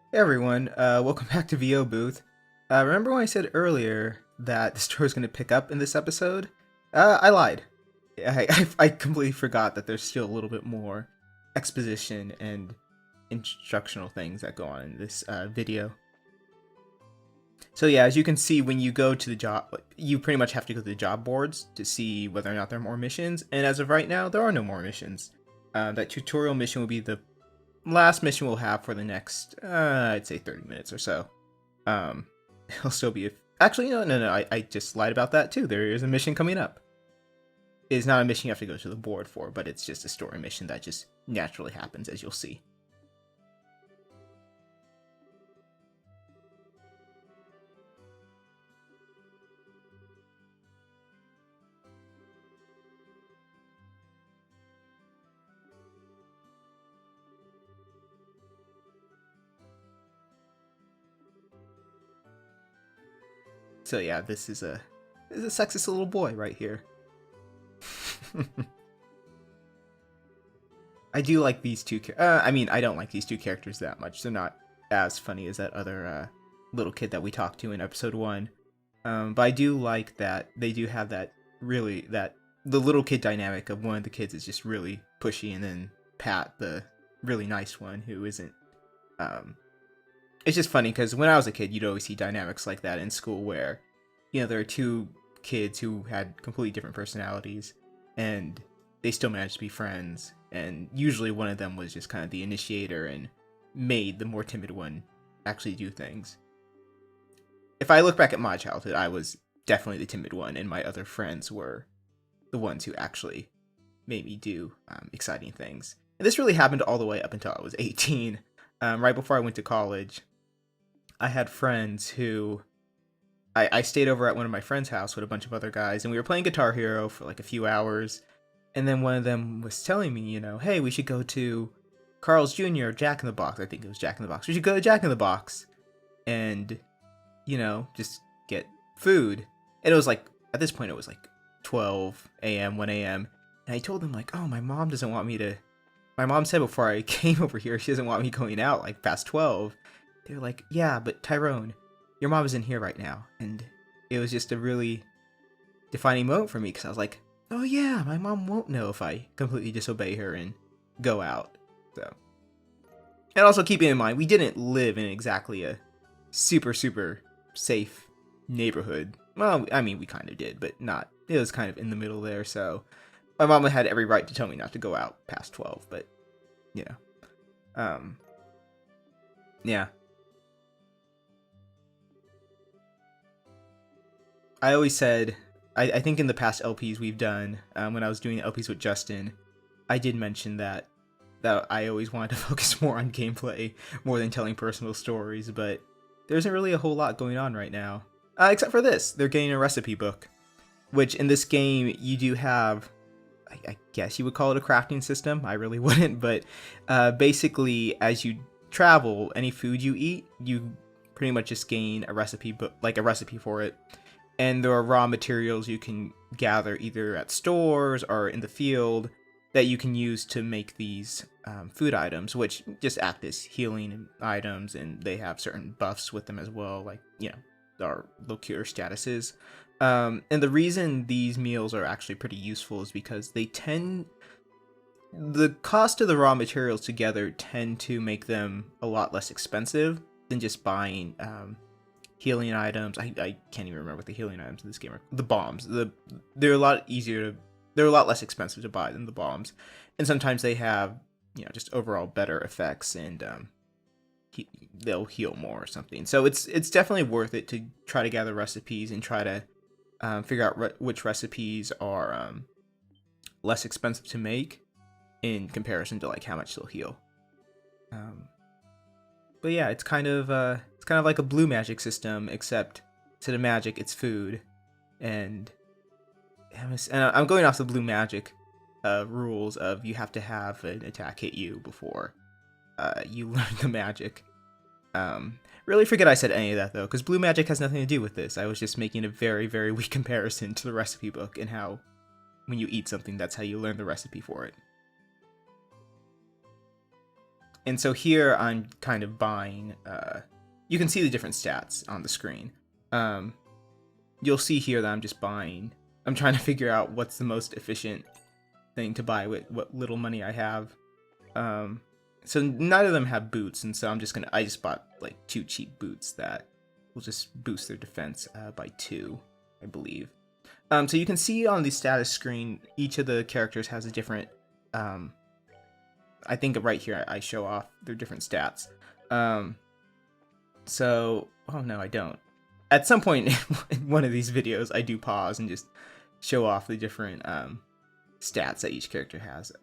Hey everyone, welcome back to VO Booth. Remember when I said earlier that the story was going to pick up in this episode? I lied. I completely forgot that there's still a little bit more exposition and instructional things that go on in this video. So yeah, as you can see, when you go to the job, you pretty much have to go to the job boards to see whether or not there are more missions. And as of right now, there are no more missions. That tutorial mission will be the last mission we'll have for the next, I'd say 30 minutes or so. It'll still be, actually, no, I just lied about that too. There is a mission coming up. It's not a mission you have to go to the board for, but it's just a story mission that just naturally happens, as you'll see. So yeah, this is a sexist little boy right here. I do like these two. I mean, I don't like these two characters that much. They're not as funny as that other little kid that we talked to in episode 1. But I do like that they do have that the little kid dynamic of one of the kids is just really pushy, and then Pat, the really nice one, who isn't. It's just funny because when I was a kid, you'd always see dynamics like that in school where, there are two kids who had completely different personalities, and they still managed to be friends. And usually one of them was just kind of the initiator and made the more timid one actually do things. If I look back at my childhood, I was definitely the timid one, and my other friends were the ones who actually made me do exciting things. And this really happened all the way up until I was 18. Right before I went to college, I had friends who I stayed over at one of my friends' house with a bunch of other guys, and we were playing Guitar Hero for like a few hours. And then one of them was telling me, hey, we should go to Carl's Jr. Jack in the Box. I think it was Jack in the Box. We should go to Jack in the Box and, just get food. And it was like, at this point, it was like 12 a.m., 1 a.m. And I told them, like, oh, my mom doesn't want me to. My mom said before I came over here, she doesn't want me going out like past 12. They were like, yeah, but Tyrone, your mom isn't here right now. And it was just a really defining moment for me because I was like, oh yeah, my mom won't know if I completely disobey her and go out. So, and also keeping in mind, we didn't live in exactly a super safe neighborhood. Well, I mean, we kind of did, but not. It was kind of in the middle there. So my mom had every right to tell me not to go out past 12. But yeah, yeah. I always said, I think in the past LPs we've done, when I was doing LPs with Justin, I did mention that I always wanted to focus more on gameplay more than telling personal stories, but there isn't really a whole lot going on right now. Except for this, they're getting a recipe book, which in this game you do have, I guess you would call it a crafting system. I really wouldn't, but basically as you travel, any food you eat, you pretty much just gain a recipe book, like a recipe for it. And there are raw materials you can gather either at stores or in the field that you can use to make these food items, which just act as healing items, and they have certain buffs with them as well, like, our low cure statuses. And the reason these meals are actually pretty useful is because the cost of the raw materials together tend to make them a lot less expensive than just buying healing items. I can't even remember what the healing items in this game are. The bombs. They're a lot they're a lot less expensive to buy than the bombs. And sometimes they have, just overall better effects, and they'll heal more or something. So it's definitely worth it to try to gather recipes and try to figure out which recipes are less expensive to make in comparison to like how much they'll heal. But yeah, it's kind of like a blue magic system, except instead of magic, it's food. And I'm going off the blue magic rules of you have to have an attack hit you before you learn the magic. Really forget I said any of that though, because blue magic has nothing to do with this. I was just making a very weak comparison to the recipe book and how when you eat something, that's how you learn the recipe for it. And so here I'm kind of buying, you can see the different stats on the screen. You'll see here that I'm just buying, I'm trying to figure out what's the most efficient thing to buy with what little money I have. So none of them have boots, and so I just bought like 2 cheap boots that will just boost their defense by 2, I believe. So you can see on the status screen, each of the characters has a different, I think right here I show off their different stats. So, oh no, I don't. At some point in one of these videos, I do pause and just show off the different stats that each character has.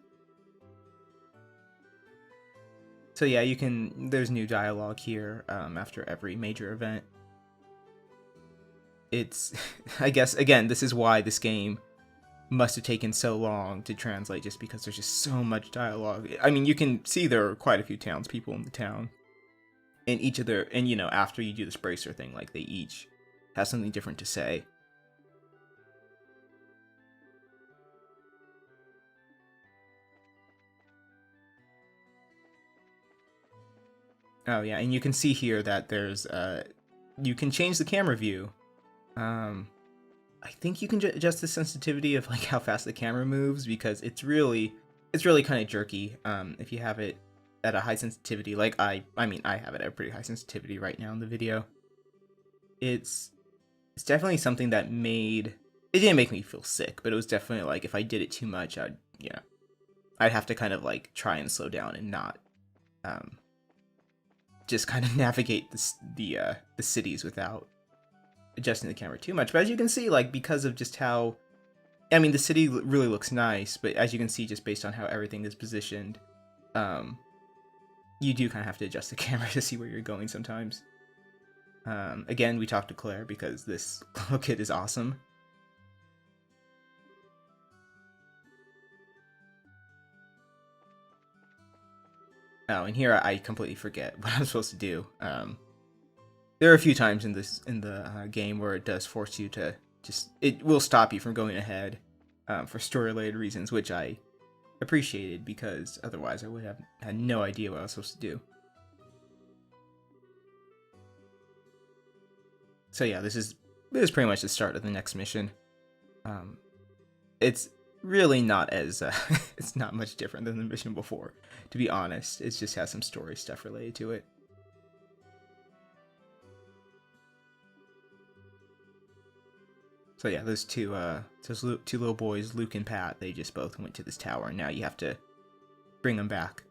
So yeah, there's new dialogue here after every major event. It's, I guess, again, this is why this game must have taken so long to translate, just because there's just so much dialogue. I mean, you can see there are quite a few townspeople in the town. And each of their, and after you do this bracer thing, like they each have something different to say. Oh yeah, and you can see here that there's, you can change the camera view. I think you can adjust the sensitivity of like how fast the camera moves, because it's really kind of jerky. If you have it at a high sensitivity, like I mean I have it at a pretty high sensitivity right now in the video. It's definitely something that it didn't make me feel sick, but it was definitely like if I did it too much, I'd have to kind of like try and slow down and not just kind of navigate the cities without adjusting the camera too much. But as you can see, like, because of just how, I mean, the city really looks nice, but as you can see, just based on how everything is positioned, you do kind of have to adjust the camera to see where you're going sometimes. Again, we talked to Claire because this little kid is awesome. Oh, and here I completely forget what I'm supposed to do. There are a few times in the game where it does force you to it will stop you from going ahead for story-related reasons, which I appreciated, because otherwise I would have had no idea what I was supposed to do. So yeah, this is pretty much the start of the next mission. It's really not as it's not much different than the mission before, to be honest. It just has some story stuff related to it. So yeah, those two little boys, Luke and Pat, they just both went to this tower, and now you have to bring them back.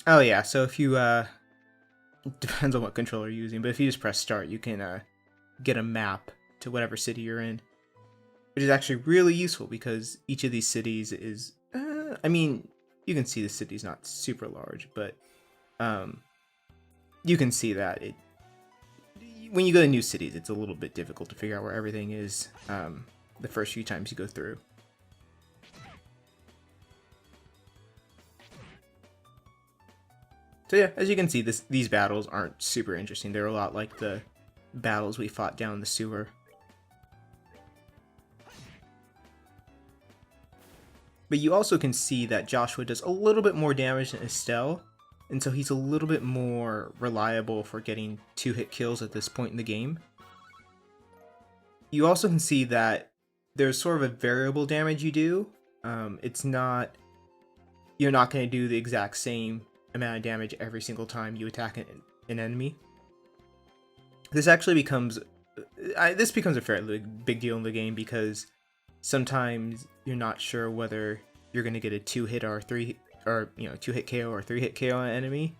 Oh yeah, so if you it depends on what controller you're using, but if you just press start, you can get a map to whatever city you're in, which is actually really useful because each of these cities is, I mean, you can see the city's not super large, but you can see that when you go to new cities, it's a little bit difficult to figure out where everything is the first few times you go through. So yeah, as you can see, these battles aren't super interesting. They're a lot like the battles we fought down the sewer. But you also can see that Joshua does a little bit more damage than Estelle, and so he's a little bit more reliable for getting 2-hit kills at this point in the game. You also can see that there's sort of a variable damage you do. It's not, you're not going to do the exact same amount of damage every single time you attack an enemy. This actually becomes a fairly big deal in the game, because sometimes you're not sure whether you're going to get a 2-hit or 2-hit KO or 3-hit KO on an enemy,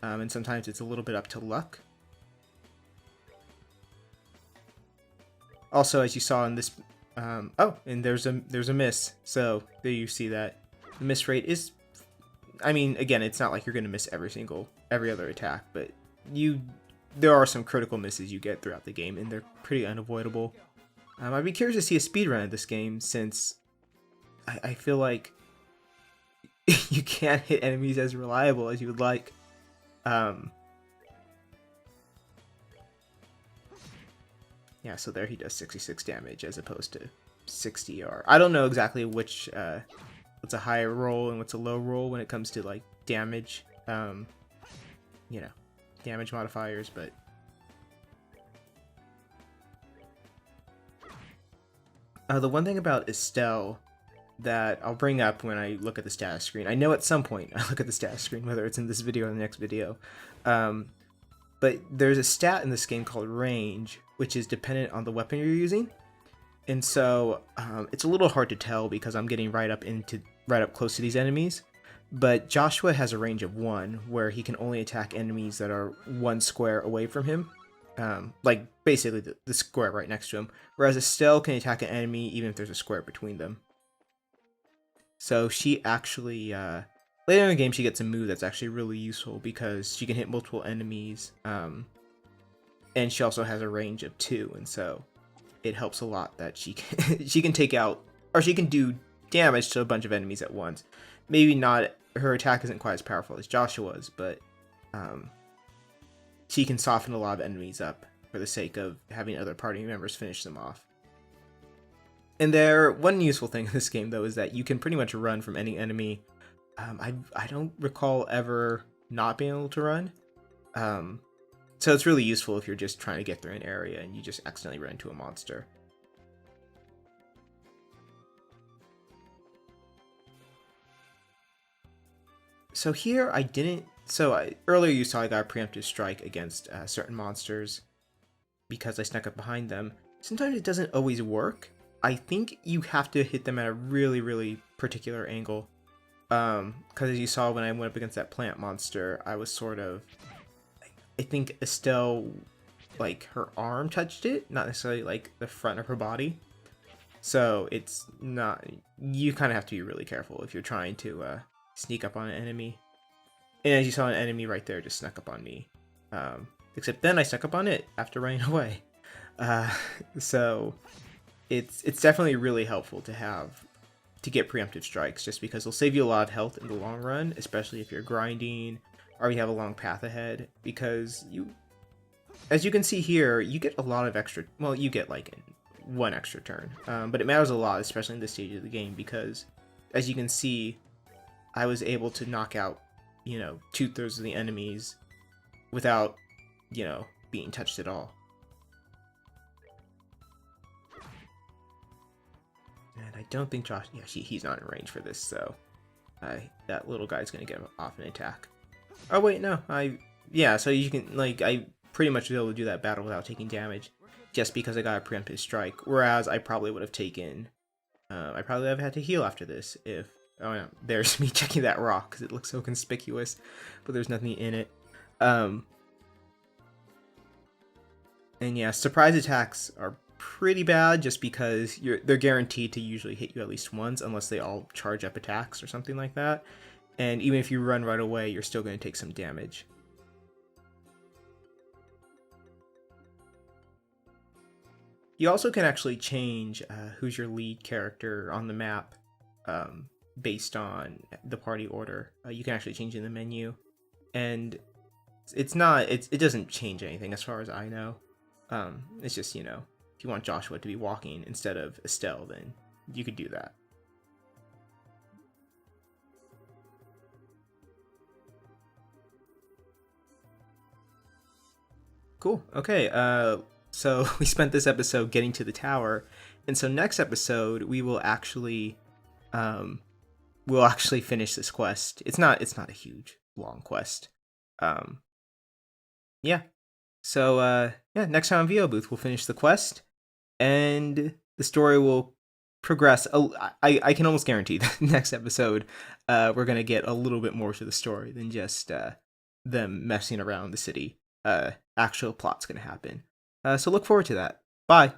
and sometimes it's a little bit up to luck. Also, as you saw in this, oh, and there's a miss. So there you see that the miss rate is, I mean, again, it's not like you're going to miss every other attack, but you there are some critical misses you get throughout the game, and they're pretty unavoidable. I'd be curious to see a speedrun of this game, since I feel like you can't hit enemies as reliable as you would like. Yeah, so there he does 66 damage as opposed to 60, or I don't know exactly which what's a high roll and what's a low roll when it comes to like damage, you know, damage modifiers, but the one thing about Estelle that I'll bring up when I look at the status screen, I know at some point I look at the status screen, whether it's in this video or the next video, but there's a stat in this game called range, which is dependent on the weapon you're using. And so it's a little hard to tell because I'm getting right up close to these enemies. But Joshua has a range of 1, where he can only attack enemies that are 1 square away from him. Like basically the square right next to him. Whereas Estelle can attack an enemy even if there's a square between them. So she actually, later in the game, she gets a move that's actually really useful because she can hit multiple enemies. And she also has a range of 2, and so it helps a lot that she can take out, or she can do damage to a bunch of enemies at once. Maybe not, her attack isn't quite as powerful as Joshua's, but she can soften a lot of enemies up for the sake of having other party members finish them off. And one useful thing in this game, though, is that you can pretty much run from any enemy. I don't recall ever not being able to run. So it's really useful if you're just trying to get through an area and you just accidentally run into a monster. So here I didn't... earlier you saw I got a preemptive strike against certain monsters because I snuck up behind them. Sometimes it doesn't always work. I think you have to hit them at a really, really particular angle. Because as you saw when I went up against that plant monster, I was sort of... I think Estelle, like, her arm touched it, not necessarily, like, the front of her body. So it's not... You kind of have to be really careful if you're trying to sneak up on an enemy. And as you saw, an enemy right there just snuck up on me. Except then I snuck up on it after running away. So it's definitely really helpful to get preemptive strikes, just because they'll save you a lot of health in the long run, especially if you're grinding or you have a long path ahead, because as you can see here, you get a lot of extra, well, you get like 1 extra turn, but it matters a lot, especially in this stage of the game, because as you can see, I was able to knock out, 2/3 of the enemies without, being touched at all. And I don't think Josh, he's not in range for this, so that little guy's gonna get off an attack. Oh wait, no, so you can, I pretty much was able to do that battle without taking damage, just because I got a preemptive strike, whereas I probably would have taken, I probably would have had to heal after this if, oh no, there's me checking that rock, because it looks so conspicuous, but there's nothing in it. And yeah, surprise attacks are pretty bad, just because they're guaranteed to usually hit you at least once, unless they all charge up attacks or something like that. And even if you run right away, you're still going to take some damage. You also can actually change who's your lead character on the map based on the party order. You can actually change in the menu, and it doesn't change anything as far as I know. It's just, if you want Joshua to be walking instead of Estelle, then you could do that. Cool. Okay. So we spent this episode getting to the tower, and so next episode we will actually, finish this quest. It's not a huge long quest. Yeah. So next time on VO Booth we'll finish the quest, and the story will progress. I can almost guarantee that next episode we're gonna get a little bit more to the story than just them messing around the city. Actual plot's gonna happen. So look forward to that. Bye.